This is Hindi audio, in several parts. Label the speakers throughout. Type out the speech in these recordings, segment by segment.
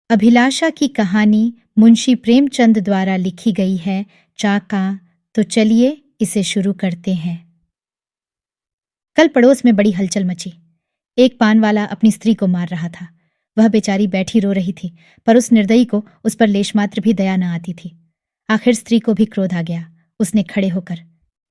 Speaker 1: अभिलाषा की कहानी मुंशी प्रेमचंद द्वारा लिखी गई है। चाका, तो चलिए इसे शुरू करते हैं। कल पड़ोस में बड़ी हलचल मची। एक पान वाला अपनी स्त्री को मार रहा था। वह बेचारी बैठी रो रही थी, पर उस निर्दयी को उस पर लेशमात्र भी दया न आती थी। आखिर स्त्री को भी क्रोध आ गया। उसने खड़े होकर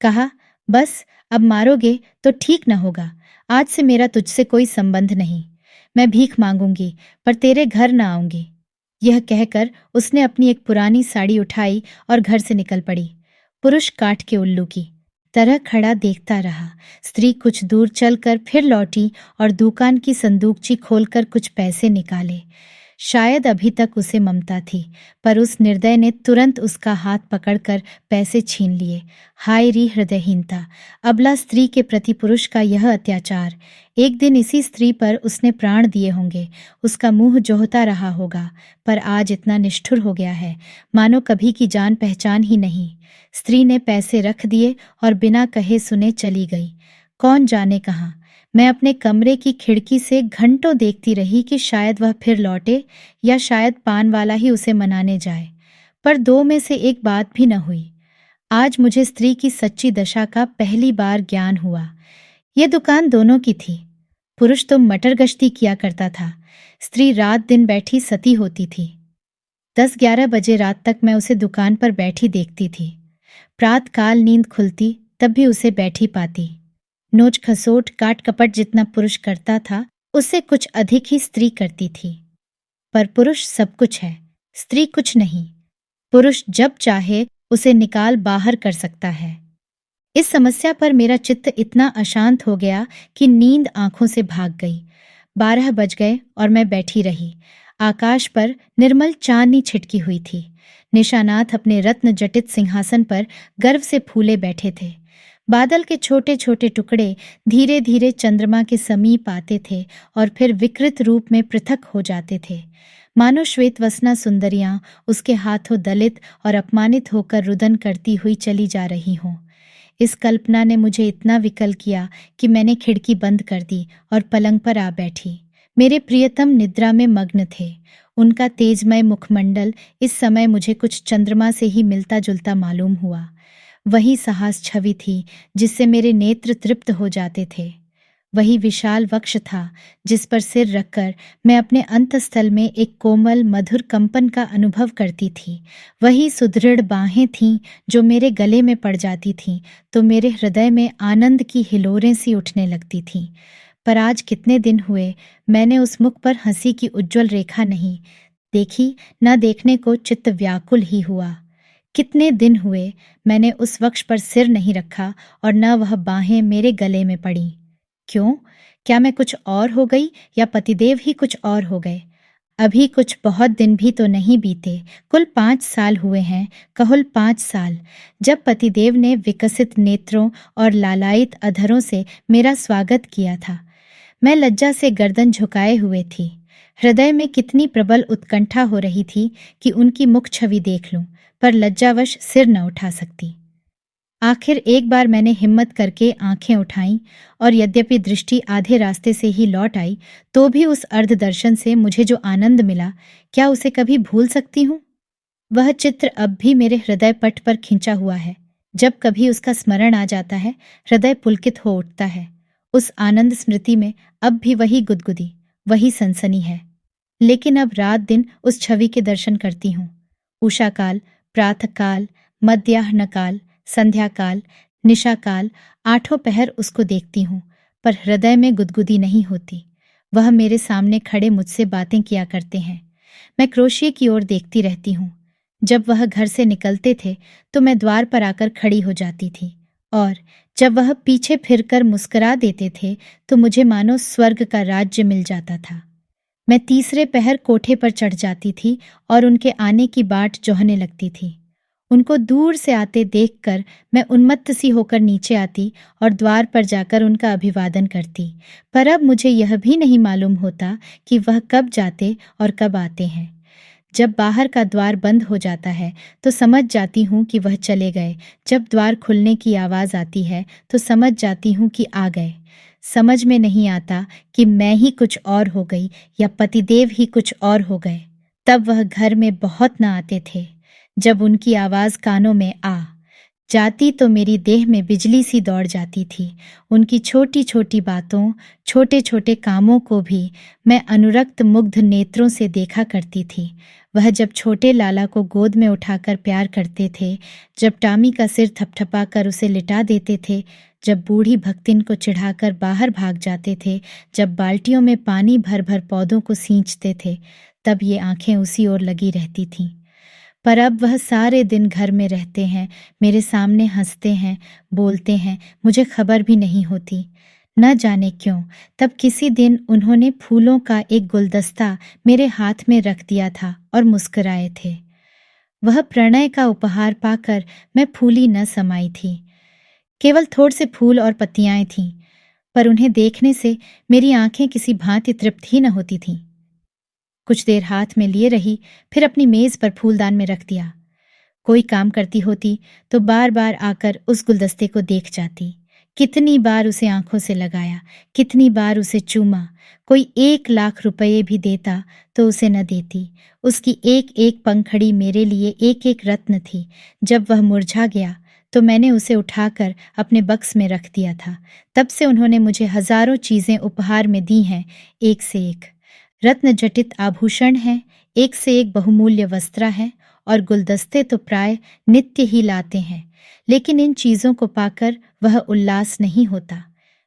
Speaker 1: कहा, बस अब मारोगे तो ठीक न होगा। आज से मेरा तुझसे कोई संबंध नहीं। मैं भीख मांगूंगी, पर तेरे घर न आऊंगी। यह कहकर उसने अपनी एक पुरानी साड़ी उठाई और घर से निकल पड़ी। पुरुष काठ के उल्लू की तरह खड़ा देखता रहा। स्त्री कुछ दूर चलकर फिर लौटी और दुकान की संदूकची खोलकर कुछ पैसे निकाले। शायद अभी तक उसे ममता थी, पर उस निर्दय ने तुरंत उसका हाथ पकड़कर पैसे छीन लिए। हाय री हृदयहीनता! अबला स्त्री के प्रति पुरुष का यह अत्याचार! एक दिन इसी स्त्री पर उसने प्राण दिए होंगे, उसका मुंह जोहता रहा होगा, पर आज इतना निष्ठुर हो गया है मानो कभी की जान पहचान ही नहीं। स्त्री ने पैसे रख दिए और बिना कहे सुने चली गई। कौन जाने कहाँ। मैं अपने कमरे की खिड़की से घंटों देखती रही कि शायद वह फिर लौटे, या शायद पान वाला ही उसे मनाने जाए, पर दो में से एक बात भी न हुई। आज मुझे स्त्री की सच्ची दशा का पहली बार ज्ञान हुआ। ये दुकान दोनों की थी। पुरुष तो मटर गश्ती किया करता था, स्त्री रात दिन बैठी सती होती थी। 10-11 बजे रात तक मैं उसे दुकान पर बैठी देखती थी। प्रातकाल नींद खुलती तब भी उसे बैठी पाती। नोच खसोट काट कपट जितना पुरुष करता था, उससे कुछ अधिक ही स्त्री करती थी। पर पुरुष सब कुछ है, स्त्री कुछ नहीं। पुरुष जब चाहे उसे निकाल बाहर कर सकता है। इस समस्या पर मेरा चित्त इतना अशांत हो गया कि नींद आंखों से भाग गई। 12 बज गए और मैं बैठी रही। आकाश पर निर्मल चांदनी छिटकी हुई थी। निशानाथ अपने रत्न जटित सिंहासन पर गर्व से फूले बैठे थे। बादल के छोटे छोटे टुकड़े धीरे धीरे चंद्रमा के समीप आते थे और फिर विकृत रूप में पृथक हो जाते थे, मानो श्वेतवसना सुंदरियां उसके हाथों दलित और अपमानित होकर रुदन करती हुई चली जा रही हों। इस कल्पना ने मुझे इतना विकल किया कि मैंने खिड़की बंद कर दी और पलंग पर आ बैठी। मेरे प्रियतम निद्रा में मग्न थे। उनका तेजमय मुखमंडल इस समय मुझे कुछ चंद्रमा से ही मिलता जुलता मालूम हुआ। वही साहस छवि थी जिससे मेरे नेत्र तृप्त हो जाते थे। वही विशाल वक्ष था जिस पर सिर रखकर मैं अपने अंतस्थल में एक कोमल मधुर कंपन का अनुभव करती थी। वही सुदृढ़ बाहें थीं जो मेरे गले में पड़ जाती थीं तो मेरे हृदय में आनंद की हिलोरें सी उठने लगती थीं। पर आज कितने दिन हुए मैंने उस मुख पर हंसी की उज्ज्वल रेखा नहीं देखी, न देखने को चित्त व्याकुल ही हुआ। कितने दिन हुए मैंने उस वक्ष पर सिर नहीं रखा और न वह बाहें मेरे गले में पड़ी। क्यों? क्या मैं कुछ और हो गई या पतिदेव ही कुछ और हो गए? अभी कुछ बहुत दिन भी तो नहीं बीते, कुल 5 साल हुए हैं, कहुल 5 साल, जब पतिदेव ने विकसित नेत्रों और लालायित अधरों से मेरा स्वागत किया था। मैं लज्जा से गर्दन झुकाए हुए थी। हृदय में कितनी प्रबल उत्कंठा हो रही थी कि उनकी मुख छवि देख लूं, पर लज्जावश सिर न उठा सकती। आखिर एक बार मैंने हिम्मत करके आंखें उठाईं और यद्यपि दृष्टि आधे रास्ते से ही लौट आई, तो भी उस अर्ध दर्शन से मुझे जो आनंद मिला, क्या उसे कभी भूल सकती हूँ? वह चित्र अब भी मेरे हृदय पट पर खिंचा हुआ है। जब कभी उसका स्मरण आ जाता है, हृदय पुलकित हो उठता है। उस आनंद स्मृति में अब भी वही गुदगुदी, वही सनसनी है। लेकिन अब रात दिन उस छवि के दर्शन करती हूँ। उषाकाल, प्रातःकाल, मध्याह्न काल, संध्याकाल, निशाकाल, 8 पहर उसको देखती हूँ, पर हृदय में गुदगुदी नहीं होती। वह मेरे सामने खड़े मुझसे बातें किया करते हैं। मैं क्रोशिये की ओर देखती रहती हूँ। जब वह घर से निकलते थे तो मैं द्वार पर आकर खड़ी हो जाती थी, और जब वह पीछे फिरकर मुस्कुरा देते थे तो मुझे मानो स्वर्ग का राज्य मिल जाता था। मैं तीसरे पहर कोठे पर चढ़ जाती थी और उनके आने की बाट जोहने लगती थी। उनको दूर से आते देखकर मैं उन्मत्त सी होकर नीचे आती और द्वार पर जाकर उनका अभिवादन करती। पर अब मुझे यह भी नहीं मालूम होता कि वह कब जाते और कब आते हैं। जब बाहर का द्वार बंद हो जाता है तो समझ जाती हूँ कि वह चले गए। जब द्वार खुलने की आवाज़ आती है तो समझ जाती हूँ कि आ गए। समझ में नहीं आता कि मैं ही कुछ और हो गई या पतिदेव ही कुछ और हो गए। तब वह घर में बहुत न आते थे। जब उनकी आवाज़ कानों में आ जाती तो मेरी देह में बिजली सी दौड़ जाती थी। उनकी छोटी छोटी बातों, छोटे छोटे कामों को भी मैं अनुरक्त मुग्ध नेत्रों से देखा करती थी। वह जब छोटे लाला को गोद में उठाकर प्यार करते थे, जब टामी का सिर थपथपाकर उसे लिटा देते थे, जब बूढ़ी भक्तिन को चिढ़ाकर बाहर भाग जाते थे, जब बाल्टियों में पानी भर भर पौधों को सींचते थे, तब ये आंखें उसी ओर लगी रहती थीं। पर अब वह सारे दिन घर में रहते हैं, मेरे सामने हंसते हैं, बोलते हैं, मुझे खबर भी नहीं होती। न जाने क्यों तब किसी दिन उन्होंने फूलों का एक गुलदस्ता मेरे हाथ में रख दिया था और मुस्कुराए थे। वह प्रणय का उपहार पाकर मैं फूली न समाई थी। केवल थोड़े से फूल और पत्तियां थीं, पर उन्हें देखने से मेरी आंखें किसी भांति तृप्त ही न होती थीं। कुछ देर हाथ में लिए रही, फिर अपनी मेज पर फूलदान में रख दिया। कोई काम करती होती तो बार बार आकर उस गुलदस्ते को देख जाती। कितनी बार उसे आंखों से लगाया, कितनी बार उसे चूमा। कोई 1,00,000 रुपये भी देता तो उसे न देती। उसकी एक एक पंखड़ी मेरे लिए एक एक रत्न थी। जब वह मुरझा गया तो मैंने उसे उठाकर अपने बक्स में रख दिया था। तब से उन्होंने मुझे हजारों चीजें उपहार में दी हैं, एक से एक रत्न जटित आभूषण हैं, एक से एक बहुमूल्य वस्त्र है, और गुलदस्ते तो प्राय नित्य ही लाते हैं। लेकिन इन चीज़ों को पाकर वह उल्लास नहीं होता।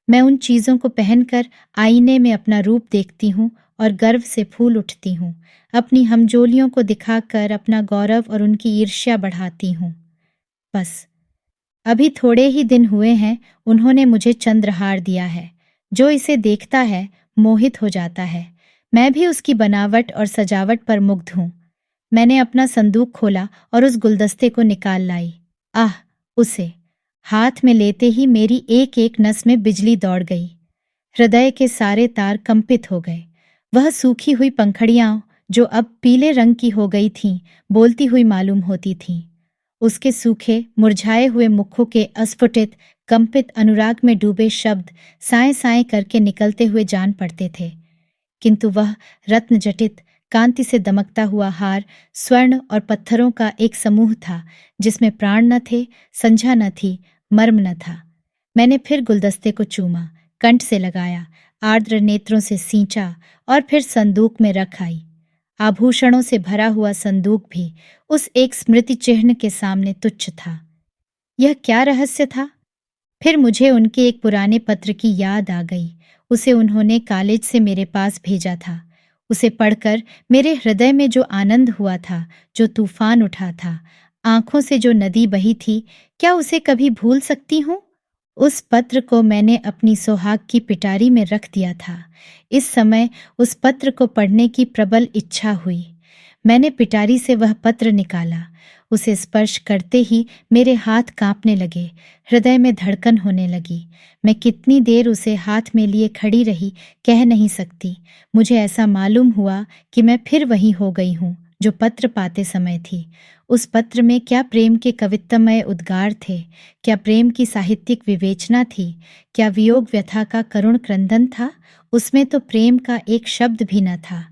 Speaker 1: मैं उन चीज़ों को पहनकर आईने में अपना रूप देखती हूँ और गर्व से फूल उठती हूँ। अपनी हमजोलियों को दिखाकर अपना गौरव और उनकी ईर्ष्या बढ़ाती हूँ। बस अभी थोड़े ही दिन हुए हैं, उन्होंने मुझे चंद्रहार दिया है। जो इसे देखता है मोहित हो जाता है। मैं भी उसकी बनावट और सजावट पर मुग्ध हूँ। मैंने अपना संदूक खोला और उस गुलदस्ते को निकाल लाई। आह, उसे हाथ में लेते ही मेरी एक एक नस में बिजली दौड़ गई। हृदय के सारे तार कंपित हो गए। वह सूखी हुई पंखड़ियां जो अब पीले रंग की हो गई थीं, बोलती हुई मालूम होती थीं। उसके सूखे मुरझाए हुए मुखों के अस्फुटित कंपित अनुराग में डूबे शब्द साए साए करके निकलते हुए जान पड़ते थे। किंतु वह रत्न जटित कांति से दमकता हुआ हार स्वर्ण और पत्थरों का एक समूह था, जिसमें प्राण न थे, संझा न थी, मर्म न था। मैंने फिर गुलदस्ते को चूमा, कंठ से लगाया, आर्द्र नेत्रों से सींचा और फिर संदूक में रख आई। आभूषणों से भरा हुआ संदूक भी उस एक स्मृति चिन्ह के सामने तुच्छ था। यह क्या रहस्य था? फिर मुझे उनके एक पुराने पत्र की याद आ गई। उसे उन्होंने कॉलेज से मेरे पास भेजा था। उसे पढ़कर मेरे हृदय में जो आनंद हुआ था, जो तूफान उठा था, आंखों से जो नदी बही थी, क्या उसे कभी भूल सकती हूँ? उस पत्र को मैंने अपनी सुहाग की पिटारी में रख दिया था। इस समय उस पत्र को पढ़ने की प्रबल इच्छा हुई। मैंने पिटारी से वह पत्र निकाला। उसे स्पर्श करते ही मेरे हाथ कांपने लगे, हृदय में धड़कन होने लगी। मैं कितनी देर उसे हाथ में लिए खड़ी रही, कह नहीं सकती। मुझे ऐसा मालूम हुआ कि मैं फिर वही हो गई हूँ जो पत्र पाते समय थी। उस पत्र में क्या प्रेम के कवित्वमय उद्गार थे, क्या प्रेम की साहित्यिक विवेचना थी, क्या वियोग व्यथा का करुण क्रंदन था? उसमें तो प्रेम का एक शब्द भी न था।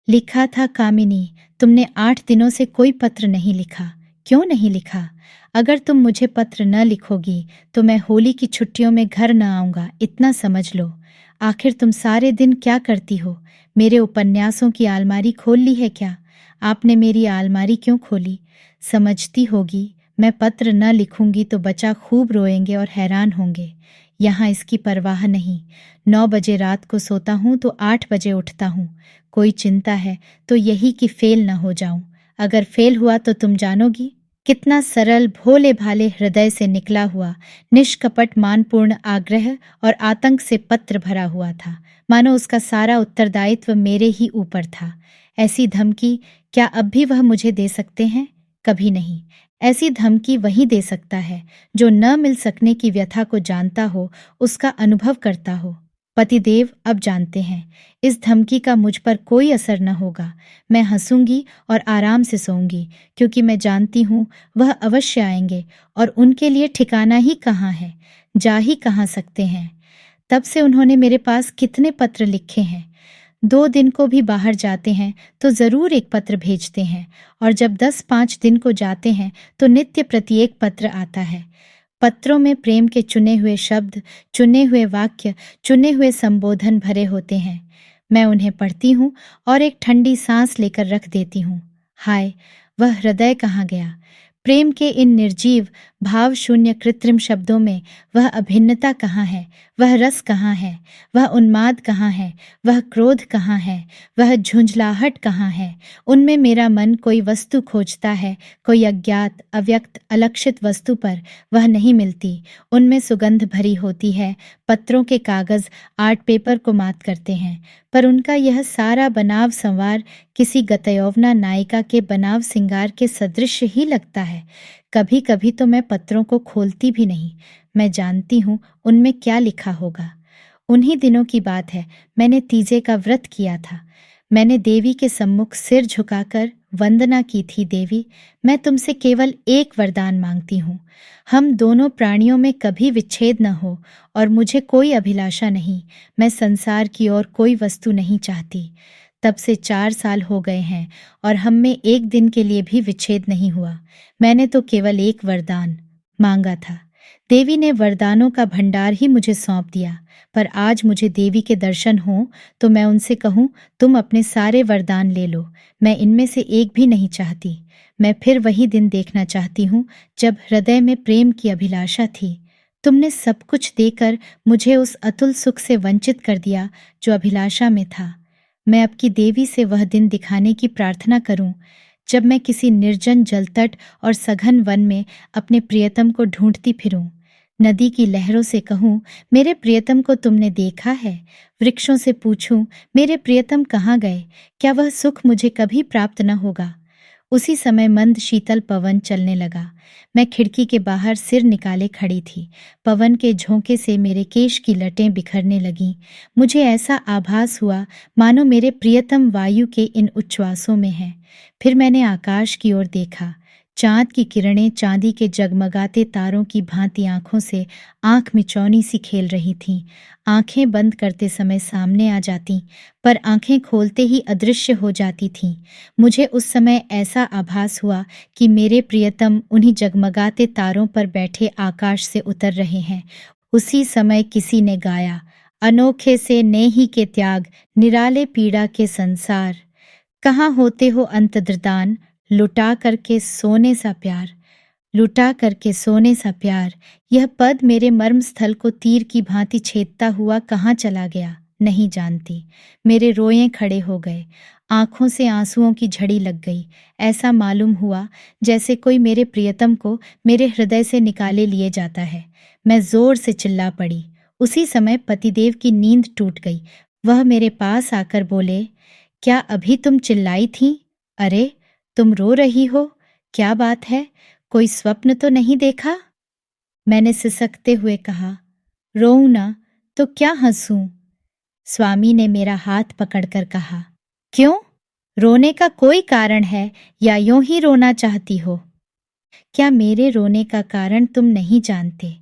Speaker 1: लिखा था, कामिनी, तुमने 8 दिनों से कोई पत्र नहीं लिखा। क्यों नहीं लिखा? अगर तुम मुझे पत्र न लिखोगी तो मैं होली की छुट्टियों में घर न आऊँगा, इतना समझ लो। आखिर तुम सारे दिन क्या करती हो? मेरे उपन्यासों की आलमारी खोल ली है क्या? आपने मेरी आलमारी क्यों खोली? समझती होगी मैं पत्र न लिखूंगी तो बच्चा खूब रोएंगे और हैरान होंगे। यहाँ इसकी परवाह नहीं। 9 बजे रात को सोता हूँ तो 8 बजे उठता हूँ। कोई चिंता है तो यही कि फेल न हो जाऊं। अगर फेल हुआ तो तुम जानोगी। कितना सरल भोले भाले हृदय से निकला हुआ निष्कपट मानपूर्ण आग्रह और आतंक से पत्र भरा हुआ था, मानो उसका सारा उत्तरदायित्व मेरे ही ऊपर था। ऐसी धमकी क्या अब भी वह मुझे दे सकते हैं? कभी नहीं। ऐसी धमकी वही दे सकता है जो न मिल सकने की व्यथा को जानता हो, उसका अनुभव करता हो। पतिदेव अब जानते हैं इस धमकी का मुझ पर कोई असर न होगा। मैं हंसूंगी और आराम से सोऊंगी, क्योंकि मैं जानती हूँ वह अवश्य आएंगे और उनके लिए ठिकाना ही कहाँ है, जा ही कहाँ सकते हैं। तब से उन्होंने मेरे पास कितने पत्र लिखे हैं। 2 दिन को भी बाहर जाते हैं तो ज़रूर एक पत्र भेजते हैं, और जब 10-5 दिन को जाते हैं तो नित्य प्रत्येक पत्र आता है। पत्रों में प्रेम के चुने हुए शब्द, चुने हुए वाक्य, चुने हुए संबोधन भरे होते हैं। मैं उन्हें पढ़ती हूँ और एक ठंडी सांस लेकर रख देती हूँ। हाय, वह हृदय कहाँ गया? प्रेम के इन निर्जीव, भाव शून्य कृत्रिम शब्दों में वह अभिन्नता कहाँ है? वह रस कहाँ है? वह उन्माद कहाँ है? वह क्रोध कहाँ है? वह झुंझलाहट कहाँ है? उनमें मेरा मन कोई वस्तु खोजता है, कोई अज्ञात, अव्यक्त, अलक्षित वस्तु पर वह नहीं मिलती। उनमें सुगंध भरी होती है, पत्रों के कागज आर्ट पेपर को मात करते हैं, पर उनका यह सारा बनाव संवार किसी गतयौवना नायिका के बनाव सिंगार के सदृश ही लगता है। कभी कभी तो मैं पत्रों को खोलती भी नहीं। मैं जानती हूँ उनमें क्या लिखा होगा। उन्हीं दिनों की बात है, मैंने तीजे का व्रत किया था। मैंने देवी के सम्मुख सिर झुकाकर वंदना की थी। देवी, मैं तुमसे केवल एक वरदान मांगती हूँ। हम दोनों प्राणियों में कभी विच्छेद न हो, और मुझे कोई अभिलाषा नहीं। मैं संसार की और कोई वस्तु नहीं चाहती। तब से 4 साल हो गए हैं और हम में एक दिन के लिए भी विच्छेद नहीं हुआ। मैंने तो केवल एक वरदान मांगा था। देवी ने वरदानों का भंडार ही मुझे सौंप दिया, पर आज मुझे देवी के दर्शन हों तो मैं उनसे कहूँ, तुम अपने सारे वरदान ले लो, मैं इनमें से एक भी नहीं चाहती। मैं फिर वही दिन देखना चाहती हूँ जब हृदय में प्रेम की अभिलाषा थी। तुमने सब कुछ देकर मुझे उस अतुल सुख से वंचित कर दिया जो अभिलाषा में था। मैं अब की देवी से वह दिन दिखाने की प्रार्थना करूं जब मैं किसी निर्जन जलतट और सघन वन में अपने प्रियतम को ढूंढती फिरूं। नदी की लहरों से कहूं, मेरे प्रियतम को तुमने देखा है? वृक्षों से पूछूं, मेरे प्रियतम कहाँ गए? क्या वह सुख मुझे कभी प्राप्त न होगा? उसी समय मंद शीतल पवन चलने लगा। मैं खिड़की के बाहर सिर निकाले खड़ी थी। पवन के झोंके से मेरे केश की लटें बिखरने लगीं। मुझे ऐसा आभास हुआ मानो मेरे प्रियतम वायु के इन उच्छ्वासों में हैं। फिर मैंने आकाश की ओर देखा। चांद की किरणें चांदी के जगमगाते तारों की भांति आंखों से आंख मिचौनी सी खेल रही थीं। आंखें बंद करते समय सामने आ जाती, पर आंखें खोलते ही अदृश्य हो जाती थीं। मुझे उस समय ऐसा आभास हुआ कि मेरे प्रियतम उन्हीं जगमगाते तारों पर बैठे आकाश से उतर रहे हैं। उसी समय किसी ने गाया, अनोखे से नेही के त्याग, निराले पीड़ा के संसार। कहाँ होते हो अंतर्धान, लुटा करके सोने सा प्यार, लुटा करके सोने सा प्यार। यह पद मेरे मर्म स्थल को तीर की भांति छेदता हुआ कहाँ चला गया, नहीं जानती। मेरे रोए खड़े हो गए, आंखों से आंसुओं की झड़ी लग गई। ऐसा मालूम हुआ जैसे कोई मेरे प्रियतम को मेरे हृदय से निकाले लिए जाता है। मैं जोर से चिल्ला पड़ी। उसी समय पतिदेव की नींद टूट गई। वह मेरे पास आकर बोले, क्या अभी तुम चिल्लाई थी? अरे, तुम रो रही हो, क्या बात है? कोई स्वप्न तो नहीं देखा? मैंने सिसकते हुए कहा, रोऊं ना तो क्या हंसूं? स्वामी ने मेरा हाथ पकड़कर कहा, क्यों? रोने का कोई कारण है या यूं ही रोना चाहती हो? क्या मेरे रोने का कारण तुम नहीं जानते?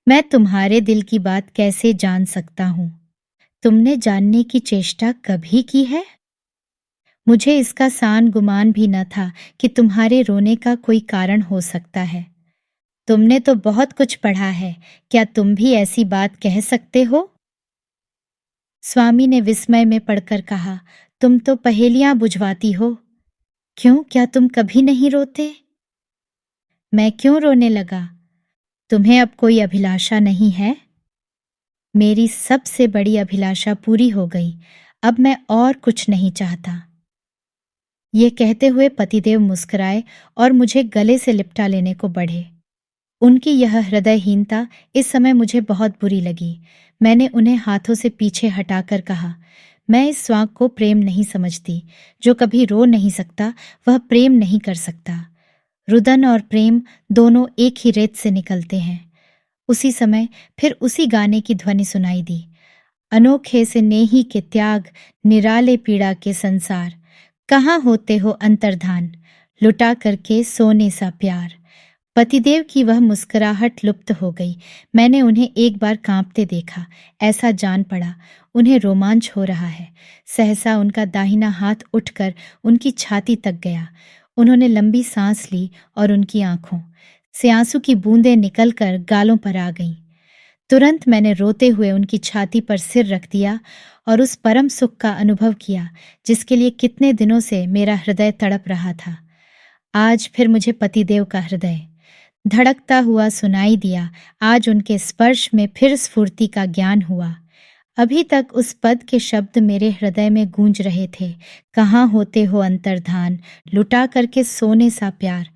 Speaker 1: मैं तुम्हारे दिल की बात कैसे जान सकता हूं? तुमने जानने की चेष्टा कभी की है? मुझे इसका सान गुमान भी न था कि तुम्हारे रोने का कोई कारण हो सकता है। तुमने तो बहुत कुछ पढ़ा है, क्या तुम भी ऐसी बात कह सकते हो? स्वामी ने विस्मय में पड़कर कहा, तुम तो पहेलियां बुझवाती हो। क्यों, क्या तुम कभी नहीं रोते? मैं क्यों रोने लगा? तुम्हें अब कोई अभिलाषा नहीं है? मेरी सबसे बड़ी अभिलाषा पूरी हो गई। अब मैं और कुछ नहीं चाहता। ये कहते हुए पतिदेव मुस्कुराए और मुझे गले से लिपटा लेने को बढ़े। उनकी यह हृदयहीनता इस समय मुझे बहुत बुरी लगी। मैंने उन्हें हाथों से पीछे हटाकर कहा, मैं इस स्वांग को प्रेम नहीं समझती। जो कभी रो नहीं सकता वह प्रेम नहीं कर सकता। रुदन और प्रेम दोनों एक ही रेत से निकलते हैं। उसी समय फिर उसी गाने की ध्वनि सुनाई दी, अनोखे से नेही के त्याग, निराले पीड़ा के संसार। कहाँ होते हो अंतर्धान, लुटा करके सोने सा प्यार। पतिदेव की वह मुस्कुराहट लुप्त हो गई। मैंने उन्हें एक बार कांपते देखा। ऐसा जान पड़ा उन्हें रोमांच हो रहा है। सहसा उनका दाहिना हाथ उठकर उनकी छाती तक गया। उन्होंने लंबी सांस ली और उनकी आंखों से आंसू की बूंदें निकलकर गालों पर आ गईं। तुरंत मैंने रोते हुए उनकी छाती पर सिर रख दिया और उस परम सुख का अनुभव किया जिसके लिए कितने दिनों से मेरा हृदय तड़प रहा था। आज फिर मुझे पतिदेव का हृदय धड़कता हुआ सुनाई दिया। आज उनके स्पर्श में फिर स्फूर्ति का ज्ञान हुआ। अभी तक उस पद के शब्द मेरे हृदय में गूंज रहे थे। कहाँ होते हो अंतर्धान, लुटा करके सोने सा प्यार,